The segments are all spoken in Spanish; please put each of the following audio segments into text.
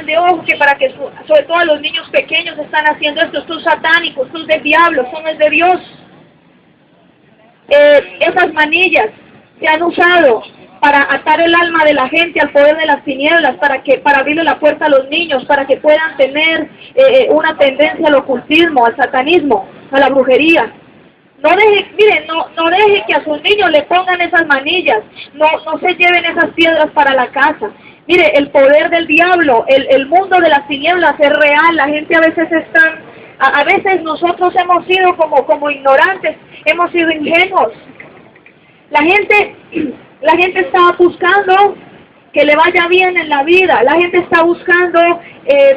de ojo que para que sobre todo los niños pequeños están haciendo esto, estos satánicos, estos del diablo, son es de Dios. Esas manillas se han usado para atar el alma de la gente al poder de las tinieblas, para abrirle la puerta a los niños, para que puedan tener una tendencia al ocultismo, al satanismo, a la brujería. No deje, miren, no deje que a sus niños le pongan esas manillas, no se lleven esas piedras para la casa. Mire, el poder del diablo, el mundo de las tinieblas es real. La gente a veces a veces nosotros hemos sido como ignorantes, hemos sido ingenuos. La gente está buscando que le vaya bien en la vida, la gente está buscando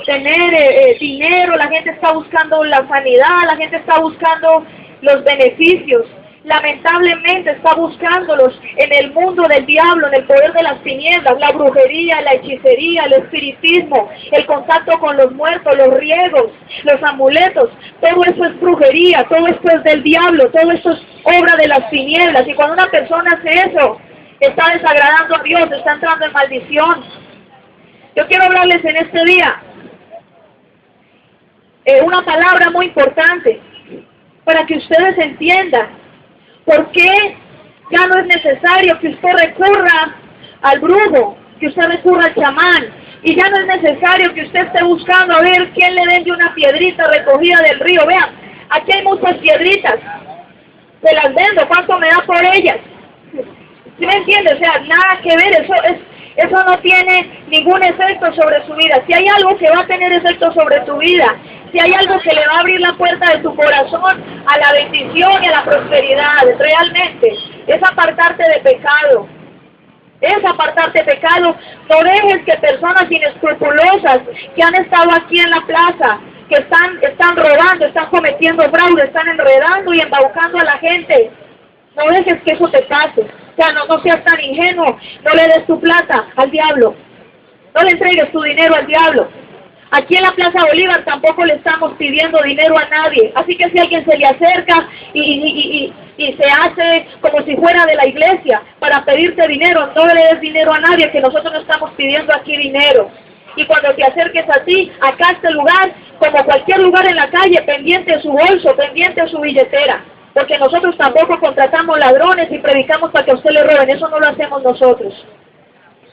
tener dinero, la gente está buscando la sanidad, la gente está buscando los beneficios. Lamentablemente está buscándolos en el mundo del diablo, en el poder de las tinieblas, la brujería, la hechicería, el espiritismo, el contacto con los muertos, los riegos, los amuletos. Todo eso es brujería, todo esto es del diablo, todo esto es obra de las tinieblas. Y cuando una persona hace eso, está desagradando a Dios, está entrando en maldición. Yo quiero hablarles en este día una palabra muy importante para que ustedes entiendan por qué ya no es necesario que usted recurra al brujo, que usted recurra al chamán, y ya no es necesario que usted esté buscando a ver quién le vende una piedrita recogida del río. Vean, aquí hay muchas piedritas, se las vendo, ¿cuánto me da por ellas? ¿Sí me entiende? O sea, nada que ver, eso no tiene ningún efecto sobre su vida. Si hay algo que va a tener efecto sobre tu vida, si hay algo que le va a abrir la puerta de tu corazón a la bendición y a la prosperidad, realmente, es apartarte de pecado. Es apartarte de pecado. No dejes que personas inescrupulosas que han estado aquí en la plaza, que están robando, están cometiendo fraude, están enredando y embaucando a la gente. No dejes que eso te pase. O sea, no seas tan ingenuo. No le des tu plata al diablo. No le entregues tu dinero al diablo. Aquí en la Plaza Bolívar tampoco le estamos pidiendo dinero a nadie. Así que si alguien se le acerca y se hace como si fuera de la iglesia para pedirte dinero, no le des dinero a nadie, que nosotros no estamos pidiendo aquí dinero. Y cuando te acerques a ti, acá este lugar, como cualquier lugar en la calle, pendiente de su bolso, pendiente de su billetera. Porque nosotros tampoco contratamos ladrones y predicamos para que a usted le roben. Eso no lo hacemos nosotros.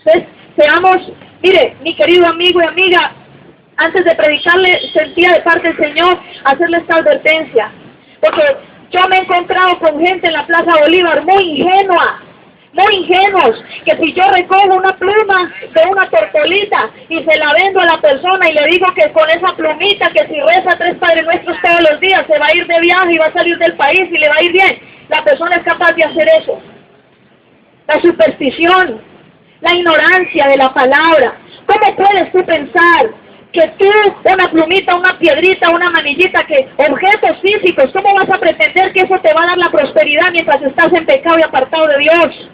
Entonces, mire, mi querido amigo y amiga, antes de predicarle, sentía de parte del Señor hacerle esta advertencia. Porque yo me he encontrado con gente en la Plaza Bolívar muy ingenua, muy ingenuos, que si yo recojo una pluma de una tortolita y se la vendo a la persona y le digo que con esa plumita, que si reza 3 Padres Nuestros todos los días, se va a ir de viaje y va a salir del país y le va a ir bien, la persona es capaz de hacer eso. La superstición, la ignorancia de la palabra. ¿Cómo puedes tú pensar que tú, una plumita, una piedrita, una manillita, que objetos físicos, cómo vas a pretender que eso te va a dar la prosperidad mientras estás en pecado y apartado de Dios?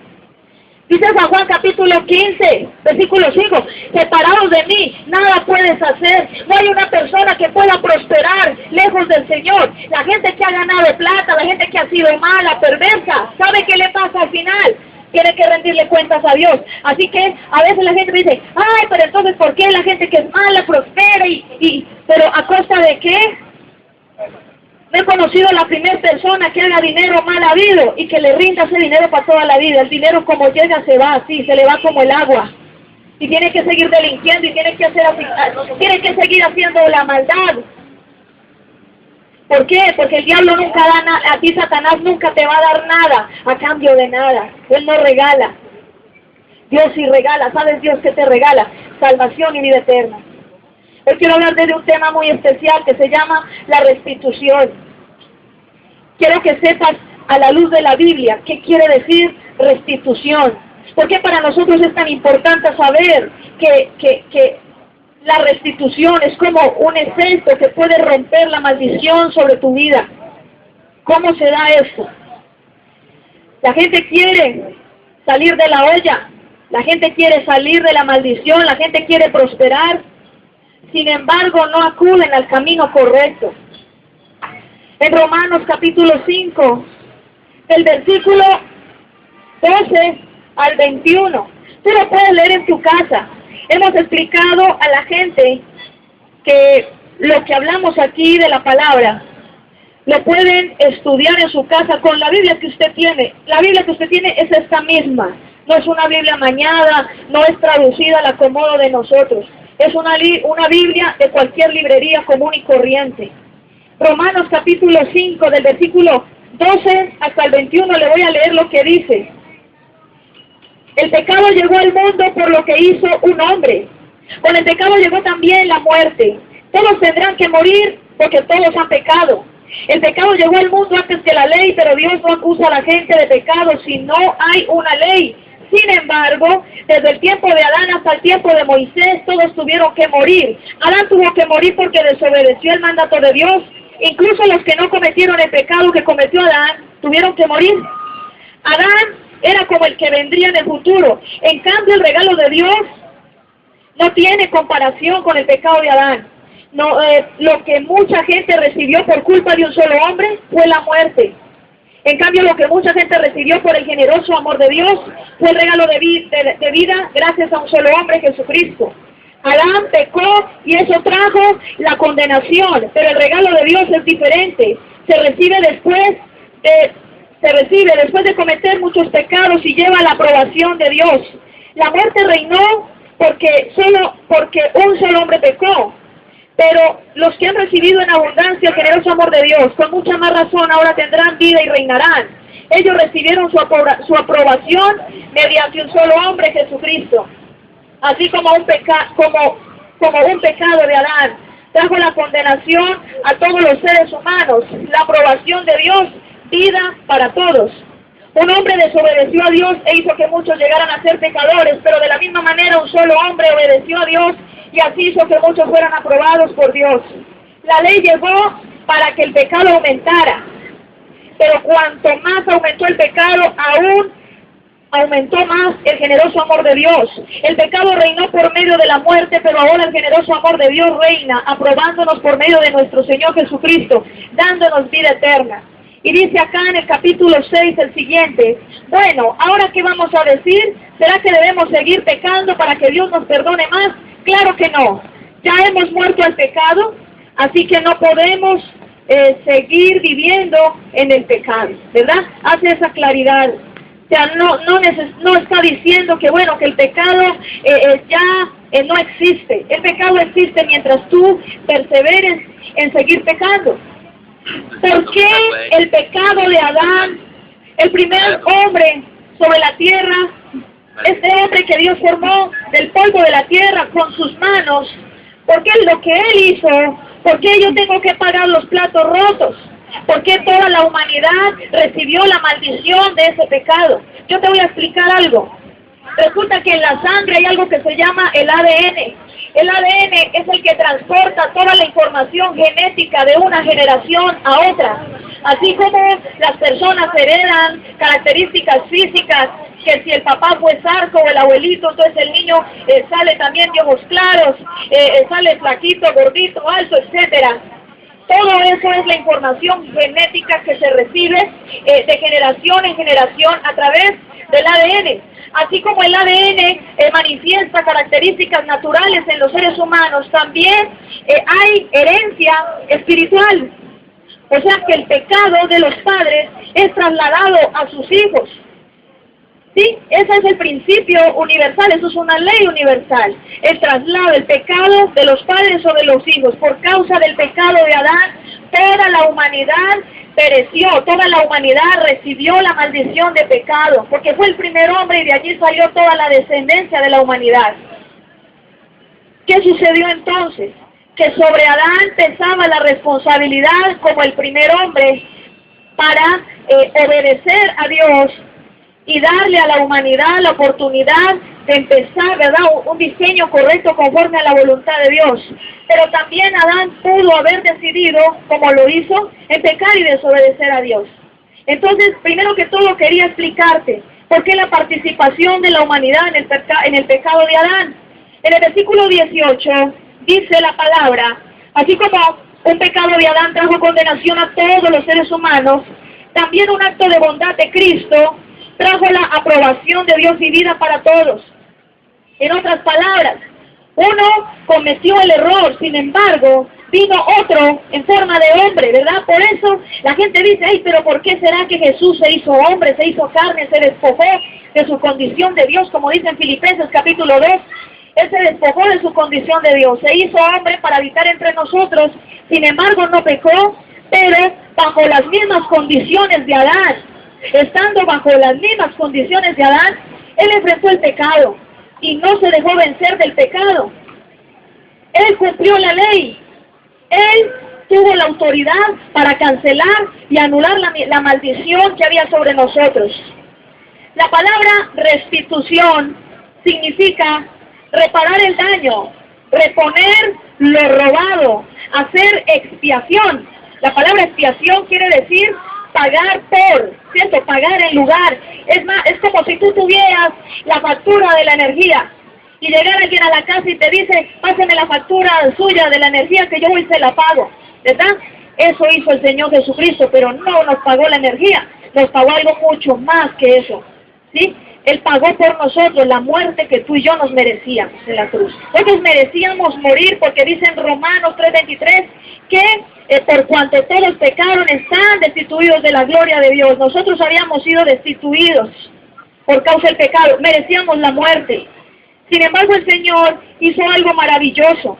Dice San Juan capítulo 15, versículo 5, separados de mí, nada puedes hacer. No hay una persona que pueda prosperar lejos del Señor. La gente que ha ganado plata, la gente que ha sido mala, perversa, ¿sabe qué le pasa al final? Tiene que rendirle cuentas a Dios. Así que a veces la gente dice, ay, pero entonces ¿por qué la gente que es mala prospera? Pero ¿a costa de qué? No he conocido a la primera persona que haga dinero mal habido y que le rinda ese dinero para toda la vida. El dinero como llega se va así, se le va como el agua. Y tiene que seguir delinquiendo y tiene que seguir haciendo la maldad. ¿Por qué? Porque el diablo nunca da nada, a ti Satanás nunca te va a dar nada a cambio de nada. Él no regala. Dios sí regala. ¿Sabes Dios qué te regala? Salvación y vida eterna. Hoy quiero hablar de un tema muy especial que se llama la restitución. Quiero que sepas a la luz de la Biblia qué quiere decir restitución. ¿Por qué para nosotros es tan importante saber que la restitución es como un efecto que puede romper la maldición sobre tu vida? ¿Cómo se da esto? La gente quiere salir de la olla, la gente quiere salir de la maldición, la gente quiere prosperar, sin embargo no acuden al camino correcto. En Romanos capítulo 5, del versículo 12 al 21, tú lo puedes leer en tu casa. Hemos explicado a la gente que lo que hablamos aquí de la palabra lo pueden estudiar en su casa con la Biblia que usted tiene. La Biblia que usted tiene es esta misma. No es una Biblia mañada, no es traducida al acomodo de nosotros. Es una Biblia de cualquier librería común y corriente. Romanos capítulo 5, del versículo 12 hasta el 21, le voy a leer lo que dice. El pecado llegó al mundo por lo que hizo un hombre. Con el pecado llegó también la muerte. Todos tendrán que morir porque todos han pecado. El pecado llegó al mundo antes que la ley, pero Dios no acusa a la gente de pecado si no hay una ley. Sin embargo, desde el tiempo de Adán hasta el tiempo de Moisés, todos tuvieron que morir. Adán tuvo que morir porque desobedeció el mandato de Dios. Incluso los que no cometieron el pecado que cometió Adán, tuvieron que morir. Adán era como el que vendría en el futuro. En cambio, el regalo de Dios no tiene comparación con el pecado de Adán. No, lo que mucha gente recibió por culpa de un solo hombre fue la muerte. En cambio, lo que mucha gente recibió por el generoso amor de Dios fue el regalo de vida gracias a un solo hombre, Jesucristo. Adán pecó y eso trajo la condenación, pero el regalo de Dios es diferente. Se recibe después de cometer muchos pecados y lleva la aprobación de Dios. La muerte reinó porque un solo hombre pecó. Pero los que han recibido en abundancia el generoso amor de Dios, con mucha más razón, ahora tendrán vida y reinarán. Ellos recibieron su aprobación mediante un solo hombre, Jesucristo. Así como un pecado de Adán trajo la condenación a todos los seres humanos, la aprobación de Dios, vida para todos. Un hombre desobedeció a Dios e hizo que muchos llegaran a ser pecadores, pero de la misma manera un solo hombre obedeció a Dios y así hizo que muchos fueran aprobados por Dios. La ley llegó para que el pecado aumentara, pero cuanto más aumentó el pecado, aún aumentó más el generoso amor de Dios. El pecado reinó por medio de la muerte, pero ahora el generoso amor de Dios reina, aprobándonos por medio de nuestro Señor Jesucristo, dándonos vida eterna. Y dice acá en el capítulo 6 el siguiente: bueno, ¿ahora qué vamos a decir? ¿Será que debemos seguir pecando para que Dios nos perdone más? Claro que no. Ya hemos muerto al pecado, así que no podemos seguir viviendo en el pecado, ¿verdad? Hace esa claridad. O sea, no está diciendo que bueno, que el pecado ya no existe. El pecado existe mientras tú perseveres en seguir pecando. ¿Por qué el pecado de Adán, el primer hombre sobre la tierra, este hombre que Dios formó del polvo de la tierra con sus manos? ¿Por qué lo que él hizo? ¿Por qué yo tengo que pagar los platos rotos? ¿Por qué toda la humanidad recibió la maldición de ese pecado? Yo te voy a explicar algo. Resulta que en la sangre hay algo que se llama el ADN. El ADN es el que transporta toda la información genética de una generación a otra. Así como las personas heredan características físicas, que si el papá fue zarco o el abuelito, entonces el niño sale también de ojos claros, sale flaquito, gordito, alto, etcétera. Todo eso es la información genética que se recibe de generación en generación a través del ADN. Así como el ADN manifiesta características naturales en los seres humanos, también hay herencia espiritual. O sea que el pecado de los padres es trasladado a sus hijos. ¿Sí? Ese es el principio universal, eso es una ley universal. El traslado del pecado de los padres sobre los hijos. Por causa del pecado de Adán, toda la humanidad pereció, toda la humanidad recibió la maldición de pecado, porque fue el primer hombre y de allí salió toda la descendencia de la humanidad. ¿Qué sucedió entonces? Que sobre Adán pesaba la responsabilidad como el primer hombre para obedecer a Dios y darle a la humanidad la oportunidad de empezar, ¿verdad?, un diseño correcto conforme a la voluntad de Dios. Pero también Adán pudo haber decidido, como lo hizo, en pecar y desobedecer a Dios. Entonces, primero que todo quería explicarte por qué la participación de la humanidad en el pecado de Adán. En el versículo 18 dice la palabra: así como un pecado de Adán trajo condenación a todos los seres humanos, también un acto de bondad de Cristo trajo la aprobación de Dios y vida para todos. En otras palabras, Uno cometió el error, sin embargo, vino otro en forma de hombre, ¿verdad? Por eso la gente dice, ay, pero ¿por qué será que Jesús se hizo hombre, se hizo carne, se despojó de su condición de Dios, como dice en Filipenses capítulo 2? Él se despojó de su condición de Dios, se hizo hombre para habitar entre nosotros, sin embargo no pecó, pero bajo las mismas condiciones de Adán, estando bajo las mismas condiciones de Adán, él enfrentó el pecado y no se dejó vencer del pecado. Él cumplió la ley, él tuvo la autoridad para cancelar y anular la maldición que había sobre nosotros. La palabra restitución significa reparar el daño, reponer lo robado, hacer expiación. La palabra expiación quiere decir pagar por, ¿cierto? Pagar en lugar. Es más, es como si tú tuvieras la factura de la energía y llegara alguien a la casa y te dice, páseme la factura suya de la energía que yo hoy se la pago, ¿verdad? Eso hizo el Señor Jesucristo, pero no nos pagó la energía, nos pagó algo mucho más que eso, ¿sí? Él pagó por nosotros la muerte que tú y yo nos merecíamos en la cruz. Nosotros merecíamos morir porque dice en Romanos 3:23 que por cuanto todos pecaron están destituidos de la gloria de Dios. Nosotros habíamos sido destituidos por causa del pecado, merecíamos la muerte. Sin embargo, el Señor hizo algo maravilloso.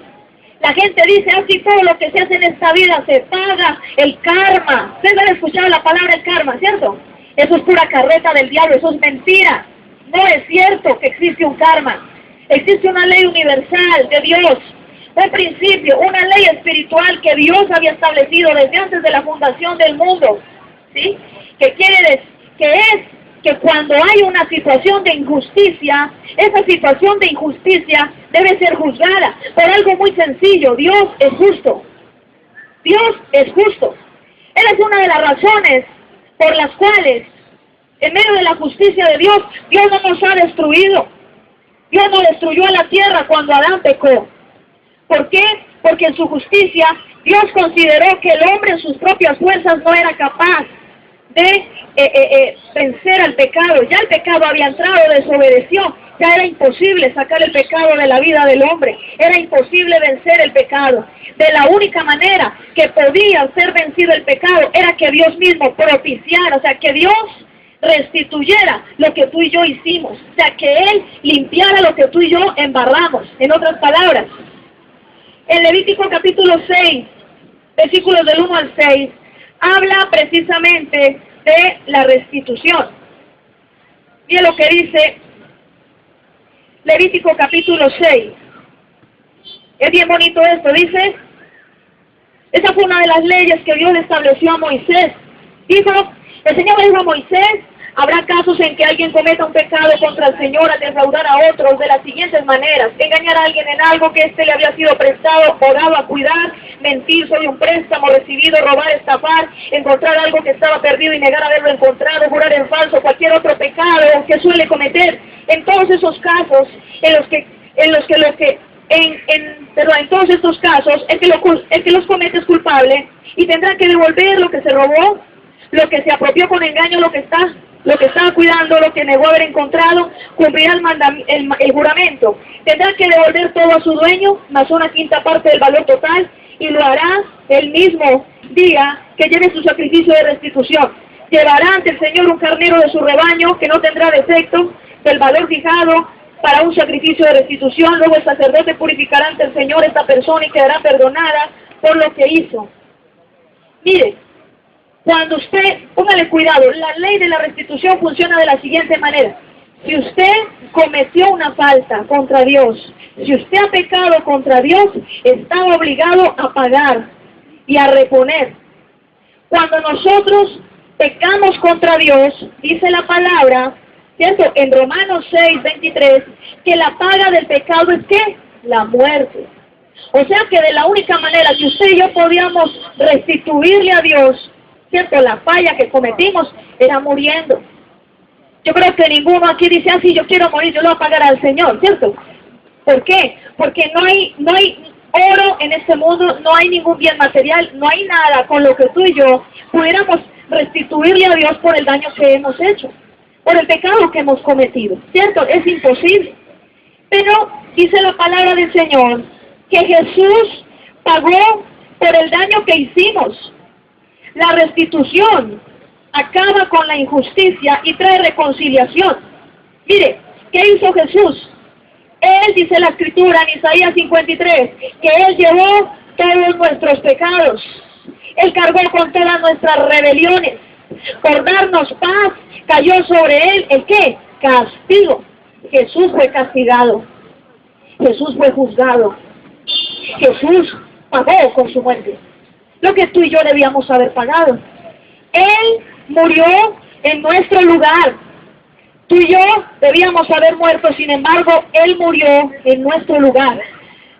La gente dice, así todo lo que se hace en esta vida se paga, el karma. Ustedes han escuchado la palabra el karma, ¿cierto? Eso es pura carreta del diablo, eso es mentira. No es cierto que existe un karma. Existe una ley universal de Dios, un principio, una ley espiritual que Dios había establecido desde antes de la fundación del mundo, ¿sí? Que quiere decir que es que cuando hay una situación de injusticia, esa situación de injusticia debe ser juzgada por algo muy sencillo. Dios es justo. Dios es justo. Él es una de las razones por las cuales, en medio de la justicia de Dios, Dios no nos ha destruido. Dios no destruyó a la tierra cuando Adán pecó. ¿Por qué? Porque en su justicia, Dios consideró que el hombre en sus propias fuerzas no era capaz de vencer al pecado. Ya el pecado había entrado, desobedeció. Ya era imposible sacar el pecado de la vida del hombre. Era imposible vencer el pecado. De la única manera que podía ser vencido el pecado era que Dios mismo propiciara, o sea, que Dios restituyera lo que tú y yo hicimos. O sea, que Él limpiara lo que tú y yo embarramos. En otras palabras, en Levítico capítulo 6, versículos del 1 al 6, habla precisamente de la restitución. Mira lo que dice Levítico capítulo 6. Es bien bonito esto, dice, esa fue una de las leyes que Dios estableció a Moisés. Dijo, el Señor le dijo a Moisés, habrá casos en que alguien cometa un pecado contra el Señor al defraudar a otros de las siguientes maneras: engañar a alguien en algo que éste le había sido prestado o dado a cuidar, mentir sobre un préstamo recibido, robar, estafar, encontrar algo que estaba perdido y negar haberlo encontrado, jurar en falso, cualquier otro pecado que suele cometer. En todos esos casos, en todos estos casos, el que los comete es culpable y tendrá que devolver lo que se robó, lo que se apropió con engaño, lo que estaba cuidando, lo que negó haber encontrado, cumplirá el juramento. Tendrá que devolver todo a su dueño, más una quinta parte del valor total, y lo hará el mismo día que lleve su sacrificio de restitución. Llevará ante el Señor un carnero de su rebaño que no tendrá defecto, del valor fijado para un sacrificio de restitución. Luego el sacerdote purificará ante el Señor esta persona y quedará perdonada por lo que hizo. Mire, cuando usted, póngale cuidado, la ley de la restitución funciona de la siguiente manera. Si usted cometió una falta contra Dios, si usted ha pecado contra Dios, está obligado a pagar y a reponer. Cuando nosotros pecamos contra Dios, dice la palabra, ¿cierto? En Romanos 6:23, que la paga del pecado es ¿qué? La muerte. O sea que de la única manera que usted y yo podíamos restituirle a Dios, ¿cierto?, la falla que cometimos, era muriendo. Yo creo que ninguno aquí dice, así yo quiero morir, yo lo voy a pagar al Señor, ¿cierto? ¿Por qué? Porque no hay oro en este mundo, no hay ningún bien material, no hay nada con lo que tú y yo pudiéramos restituirle a Dios por el daño que hemos hecho, por el pecado que hemos cometido, ¿cierto? Es imposible. Pero dice la palabra del Señor que Jesús pagó por el daño que hicimos. La restitución acaba con la injusticia y trae reconciliación. Mire, ¿qué hizo Jesús? Él, dice la Escritura en Isaías 53, que Él llevó todos nuestros pecados. Él cargó con todas nuestras rebeliones. Por darnos paz, cayó sobre Él, ¿el qué? Castigo. Jesús fue castigado. Jesús fue juzgado. Jesús pagó con su muerte lo que tú y yo debíamos haber pagado. Él murió en nuestro lugar. Tú y yo debíamos haber muerto, sin embargo, Él murió en nuestro lugar.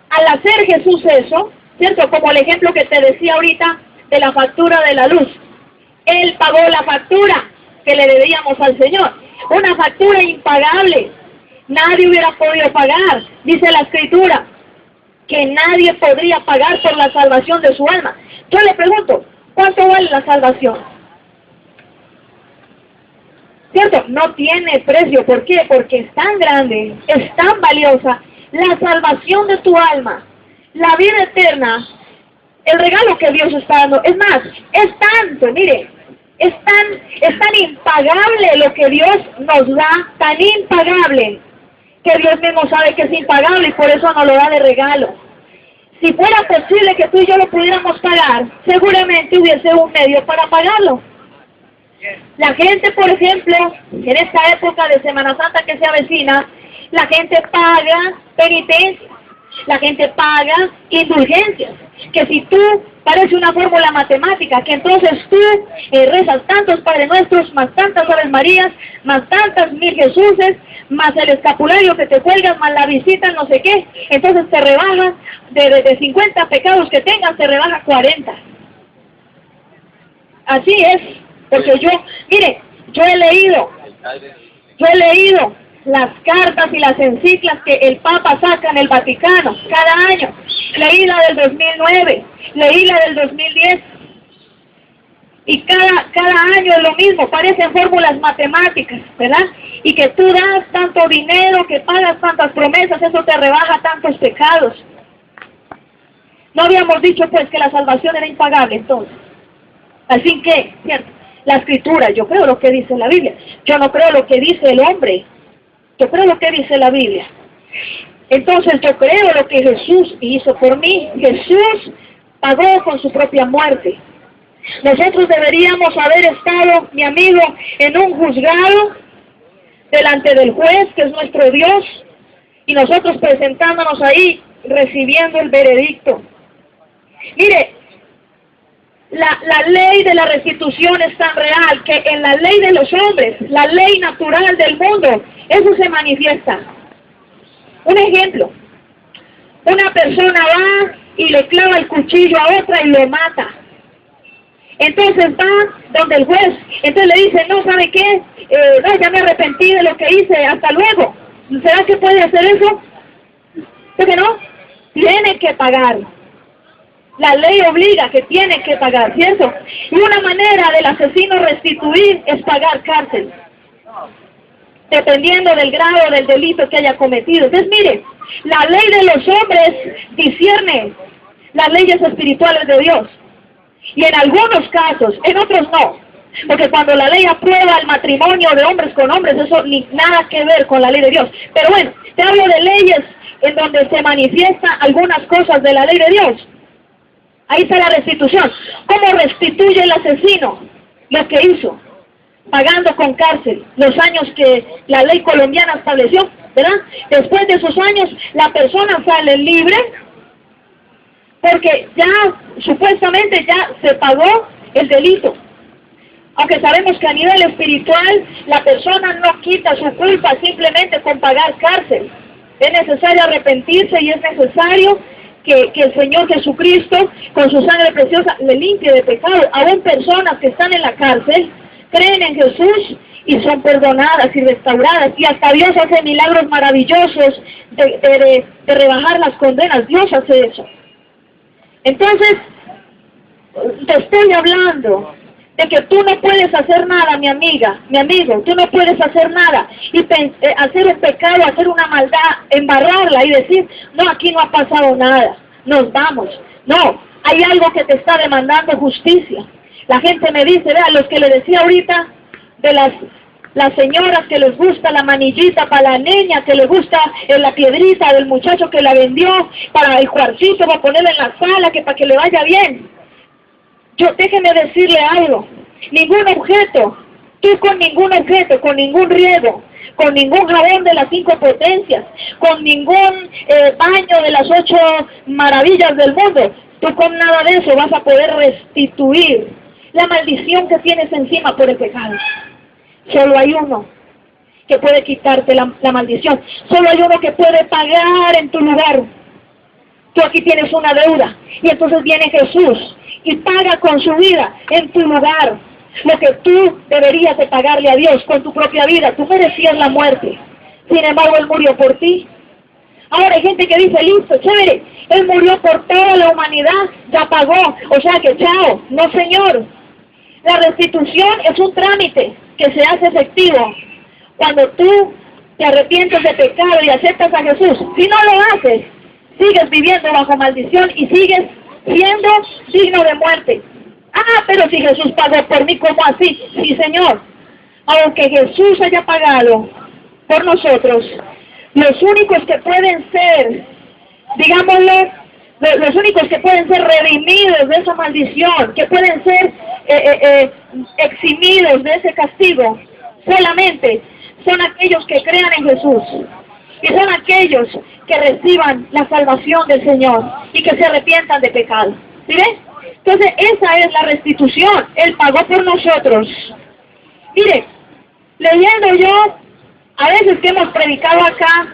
Al hacer Jesús eso, ¿cierto? Como el ejemplo que te decía ahorita de la factura de la luz. Él pagó la factura que le debíamos al Señor. Una factura impagable. Nadie hubiera podido pagar. Dice la Escritura que nadie podría pagar por la salvación de su alma. Yo le pregunto, ¿cuánto vale la salvación? ¿Cierto? No tiene precio. ¿Por qué? Porque es tan grande, es tan valiosa. La salvación de tu alma, la vida eterna, el regalo que Dios está dando. Es más, es tanto, mire, es tan impagable lo que Dios nos da, tan impagable, que Dios mismo sabe que es impagable y por eso nos lo da de regalo. Si fuera posible que tú y yo lo pudiéramos pagar, seguramente hubiese un medio para pagarlo. La gente, por ejemplo, en esta época de Semana Santa que se avecina, la gente paga penitencias, la gente paga indulgencias, que si tú parece una fórmula matemática, que entonces tú rezas tantos Padre Nuestros, más tantas Aves Marías, más tantas 1000 Jesuses, más el escapulario que te cuelgas, más la visita, no sé qué, entonces te rebajan de 50 pecados que tengas, te rebaja 40. Así es, porque mire, yo he leído las cartas y las encíclicas que el Papa saca en el Vaticano cada año. Leí la del 2009, leí la del 2010, y cada año es lo mismo, parecen fórmulas matemáticas, ¿verdad? Y que tú das tanto dinero, que pagas tantas promesas, eso te rebaja tantos pecados. No habíamos dicho pues que la salvación era impagable entonces. Al fin que, ¿cierto? La Escritura, yo creo lo que dice la Biblia, yo no creo lo que dice el hombre, yo creo lo que dice la Biblia. Entonces yo creo lo que Jesús hizo por mí. Jesús pagó con su propia muerte. Nosotros deberíamos haber estado, mi amigo, en un juzgado delante del juez, que es nuestro Dios, y nosotros presentándonos ahí, recibiendo el veredicto. Mire, la ley de la restitución es tan real que en la ley de los hombres, la ley natural del mundo, eso se manifiesta. Un ejemplo, una persona va y le clava el cuchillo a otra y lo mata. Entonces va donde el juez, entonces le dice, no, ¿sabe qué? No, ya me arrepentí de lo que hice, hasta luego. ¿Será que puede hacer eso? ¿Por qué no? Tiene que pagar. La ley obliga que tiene que pagar, ¿cierto? Y una manera del asesino restituir es pagar cárcel, dependiendo del grado del delito que haya cometido. Entonces, mire, la ley de los hombres discierne las leyes espirituales de Dios. Y en algunos casos, en otros no. Porque cuando la ley aprueba el matrimonio de hombres con hombres, eso ni nada que ver con la ley de Dios. Pero bueno, te hablo de leyes en donde se manifiestan algunas cosas de la ley de Dios. Ahí está la restitución. ¿Cómo restituye el asesino lo que hizo? Pagando con cárcel los años que la ley colombiana estableció, ¿verdad? Después de esos años, la persona sale libre porque ya, supuestamente, ya se pagó el delito. Aunque sabemos que a nivel espiritual, la persona no quita su culpa simplemente con pagar cárcel. Es necesario arrepentirse y es necesario que el Señor Jesucristo, con su sangre preciosa, le limpie de pecado. Aún personas que están en la cárcel, creen en Jesús y son perdonadas y restauradas. Y hasta Dios hace milagros maravillosos de rebajar las condenas. Dios hace eso. Entonces, te estoy hablando de que tú no puedes hacer nada, mi amiga, mi amigo, tú no puedes hacer nada y hacer un pecado, hacer una maldad, embarrarla y decir, no, aquí no ha pasado nada, nos vamos. No, hay algo que te está demandando justicia. La gente me dice, vea, los que le decía ahorita de las señoras que les gusta la manillita para la niña, que le gusta la piedrita del muchacho que la vendió para el cuartito, para ponerla en la sala, que para que le vaya bien. Déjeme decirle algo, ningún objeto, tú con ningún objeto, con ningún riego, con ningún jabón de las 5 potencias, con ningún baño de las 8 maravillas del mundo, tú con nada de eso vas a poder restituir la maldición que tienes encima por el pecado. Solo hay uno que puede quitarte la maldición, solo hay uno que puede pagar en tu lugar. Tú aquí tienes una deuda y entonces viene Jesús y paga con su vida en tu lugar lo que tú deberías de pagarle a Dios con tu propia vida. Tú merecías la muerte, sin embargo Él murió por ti. Ahora hay gente que dice, listo, chévere, Él murió por toda la humanidad, ya pagó, o sea que chao. No, señor, la restitución es un trámite que se hace efectivo cuando tú te arrepientes de pecado y aceptas a Jesús. Si no lo haces, sigues viviendo bajo maldición y sigues siendo digno de muerte. Ah, pero si Jesús pagó por mí, ¿cómo así? Sí, Señor. Aunque Jesús haya pagado por nosotros, los únicos que pueden ser, digámoslo, los únicos que pueden ser redimidos de esa maldición, que pueden ser eximidos de ese castigo, solamente son aquellos que crean en Jesús. Y son aquellos que reciban la salvación del Señor y que se arrepientan de pecado. ¿Sí ves? Entonces esa es la restitución. Él pagó por nosotros. Mire, leyendo yo, a veces que hemos predicado acá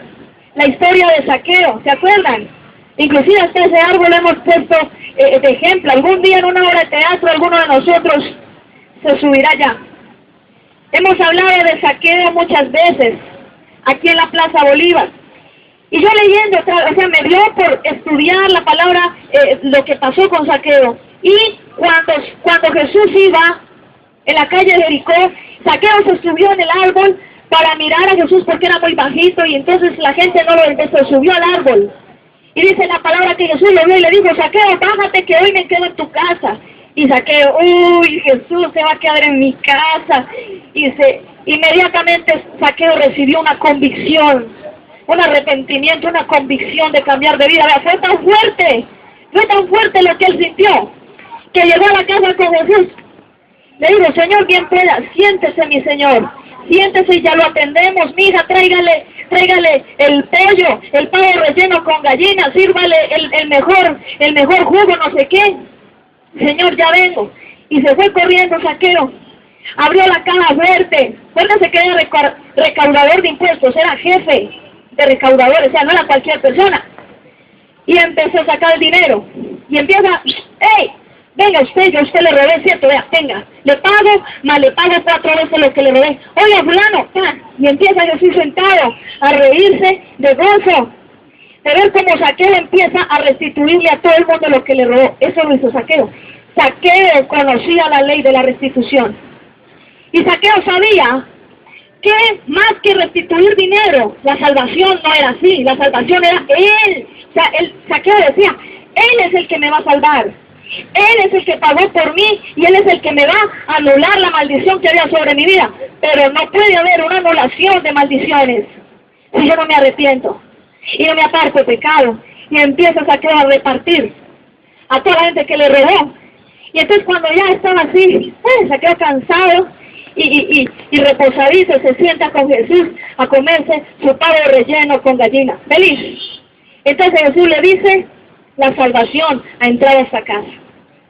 la historia de Zaqueo, ¿se acuerdan? Inclusive hasta ese árbol lo hemos puesto de ejemplo. Algún día en una obra de teatro alguno de nosotros se subirá allá. Hemos hablado de Zaqueo muchas veces aquí en la Plaza Bolívar. Y yo leyendo, o sea, me dio por estudiar la palabra, lo que pasó con Zaqueo. Y cuando Jesús iba en la calle de Jericó, Zaqueo se subió en el árbol para mirar a Jesús porque era muy bajito y entonces la gente no lo empezó, subió al árbol. Y dice la palabra que Jesús lo vio y le dijo, Zaqueo, bájate que hoy me quedo en tu casa. Y Zaqueo, uy, Jesús se va a quedar en mi casa. Y inmediatamente Zaqueo recibió una convicción, un arrepentimiento, una convicción de cambiar de vida. Fue tan fuerte lo que él sintió, que llegó a la casa con Jesús. Le dijo, Señor, bien pueda, siéntese mi Señor, siéntese y ya lo atendemos. Mija, tráigale el pavo relleno con gallina, sírvale el mejor jugo, no sé qué. Señor, ya vengo. Y se fue corriendo Zaqueo. Abrió la caja fuerte. Acuérdense que era recaudador de impuestos, era jefe de recaudadores, o sea, no era cualquier persona. Y empezó a sacar el dinero. Y empieza, ¡hey! Venga usted, yo a usted le robé, ¿cierto? Vea, venga, le pago, más le pago 4 veces lo que le robé. Oiga, fulano, y empieza Jesús sentado a reírse de gozo, de ver cómo Zaqueo empieza a restituirle a todo el mundo lo que le robó. Eso lo hizo Zaqueo. Zaqueo conocía la ley de la restitución. Y Zaqueo sabía que más que restituir dinero, la salvación no era así, la salvación era Él. O sea, Zaqueo decía, Él es el que me va a salvar. Él es el que pagó por mí y Él es el que me va a anular la maldición que había sobre mi vida. Pero no puede haber una anulación de maldiciones si yo no me arrepiento y no me aparto de pecado. Y empieza Zaqueo a repartir a toda la gente que le robó. Y entonces cuando ya estaba así, Zaqueo cansado y reposadito, se sienta con Jesús a comerse su pavo relleno con gallina. Feliz. Entonces Jesús le dice, la salvación ha entrado a esta casa.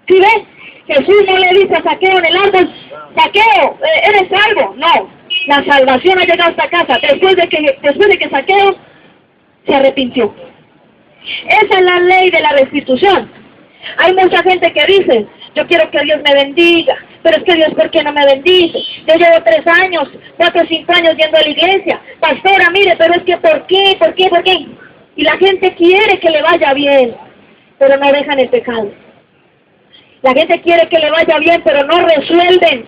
¿Sí ves? Jesús no le dice a Zaqueo en el árbol, Zaqueo, ¿eres salvo? No, la salvación ha llegado a esta casa después de que Zaqueo se arrepintió. Esa es la ley de la restitución. Hay mucha gente que dice, yo quiero que Dios me bendiga, pero es que Dios, ¿por qué no me bendice? Yo llevo 3 años, 4 o 5 años yendo a la iglesia. Pastora, mire, pero es que ¿por qué? Y la gente quiere que le vaya bien, pero no dejan el pecado. La gente quiere que le vaya bien, pero no resuelven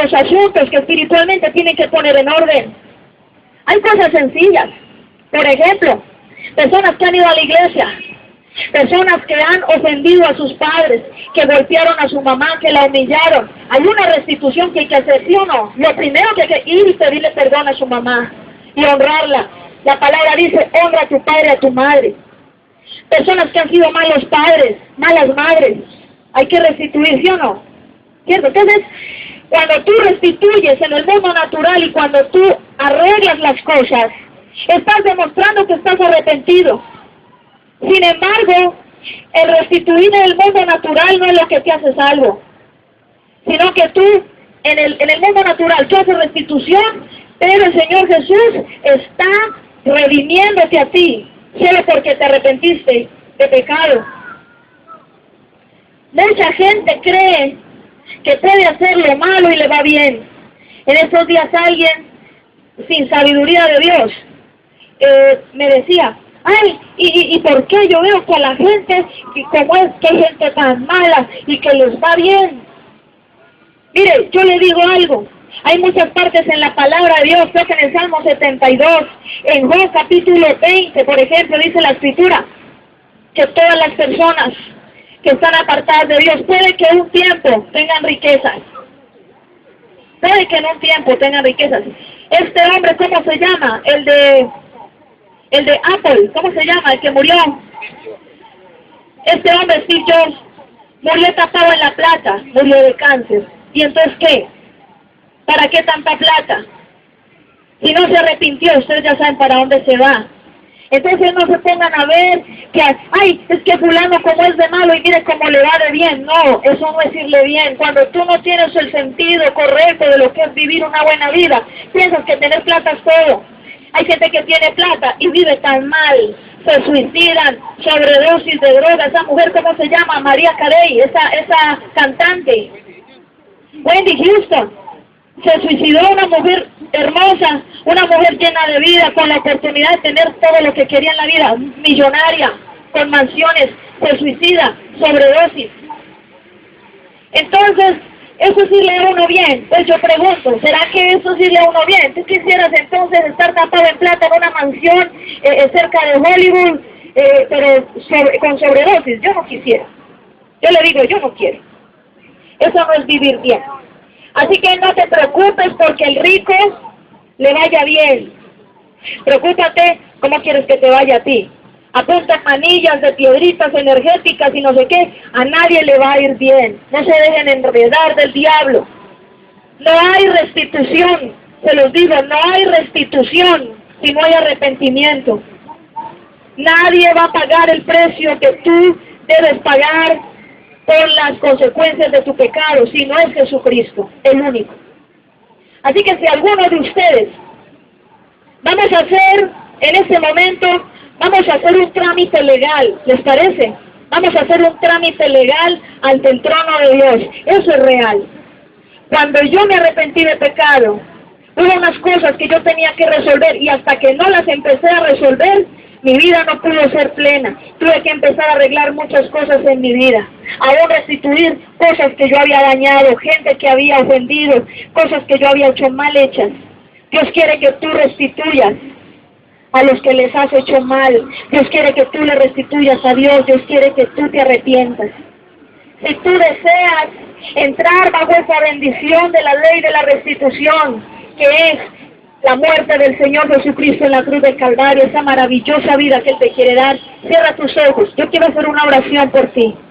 los asuntos que espiritualmente tienen que poner en orden. Hay cosas sencillas. Por ejemplo, personas que han ido a la iglesia, personas que han ofendido a sus padres, que golpearon a su mamá, que la humillaron. Hay una restitución que hay que hacer, ¿sí o no? Lo primero que hay que ir y pedirle perdón a su mamá y honrarla. La palabra dice, honra a tu padre y a tu madre. Personas que han sido malos padres, malas madres, hay que restituir, ¿sí o no? ¿Cierto? Entonces, cuando tú restituyes en el mundo natural y cuando tú arreglas las cosas, estás demostrando que estás arrepentido. Sin embargo, el restituir en el mundo natural no es lo que te hace salvo, sino que tú, en el mundo natural, tú haces restitución, pero el Señor Jesús está redimiéndote a ti, solo porque te arrepentiste de pecado. Mucha gente cree que puede hacer lo malo y le va bien. En estos días alguien, sin sabiduría de Dios, me decía, ay, ¿y por qué yo veo que a la gente, como es que hay gente tan mala y que les va bien? Mire, yo le digo algo, hay muchas partes en la palabra de Dios, creo que en el Salmo 72, en Job capítulo 20, por ejemplo, dice la Escritura, que todas las personas que están apartadas de Dios, puede que en un tiempo tengan riquezas. Puede que en un tiempo tengan riquezas. Este hombre, ¿cómo se llama? El de Apple, ¿cómo se llama? El que murió. Este hombre, Steve Jobs, murió tapado en la plata, murió de cáncer. ¿Y entonces qué? ¿Para qué tanta plata? Si no se arrepintió, ustedes ya saben para dónde se va. Entonces no se pongan a ver que, ay, es que fulano como es de malo y mire cómo le va de bien. No, eso no es irle bien. Cuando tú no tienes el sentido correcto de lo que es vivir una buena vida, piensas que tener plata es todo. Hay gente que tiene plata y vive tan mal, se suicidan, sobredosis de droga. Esa mujer, ¿cómo se llama? María Carey, esa cantante. Wendy Houston. Se suicidó, una mujer hermosa, una mujer llena de vida, con la oportunidad de tener todo lo que quería en la vida, millonaria, con mansiones, se suicida, sobredosis. Entonces, ¿eso sí le da a uno bien? Pues yo pregunto, ¿será que eso sí le da a uno bien? ¿Tú quisieras entonces estar tapado en plata en una mansión cerca de Hollywood, pero con sobredosis? Yo no quisiera. Yo le digo, yo no quiero. Eso no es vivir bien. Así que no te preocupes porque el rico le vaya bien. Preocúpate cómo quieres que te vaya a ti. Apunta manillas de piedritas energéticas y no sé qué. A nadie le va a ir bien. No se dejen enredar del diablo. No hay restitución. Se los digo, no hay restitución si no hay arrepentimiento. Nadie va a pagar el precio que tú debes pagar por las consecuencias de tu pecado, si no es Jesucristo, el único. Así que si alguno de ustedes, vamos a hacer, en este momento, vamos a hacer un trámite legal, ¿les parece? Vamos a hacer un trámite legal ante el trono de Dios, eso es real. Cuando yo me arrepentí de pecado, hubo unas cosas que yo tenía que resolver y hasta que no las empecé a resolver, mi vida no pudo ser plena. Tuve que empezar a arreglar muchas cosas en mi vida. Aún restituir cosas que yo había dañado, gente que había ofendido, cosas que yo había hecho mal hechas. Dios quiere que tú restituyas a los que les has hecho mal. Dios quiere que tú le restituyas a Dios. Dios quiere que tú te arrepientas. Si tú deseas entrar bajo esa bendición de la ley de la restitución, que es la muerte del Señor Jesucristo en la cruz del Calvario, esa maravillosa vida que Él te quiere dar, cierra tus ojos. Yo quiero hacer una oración por ti.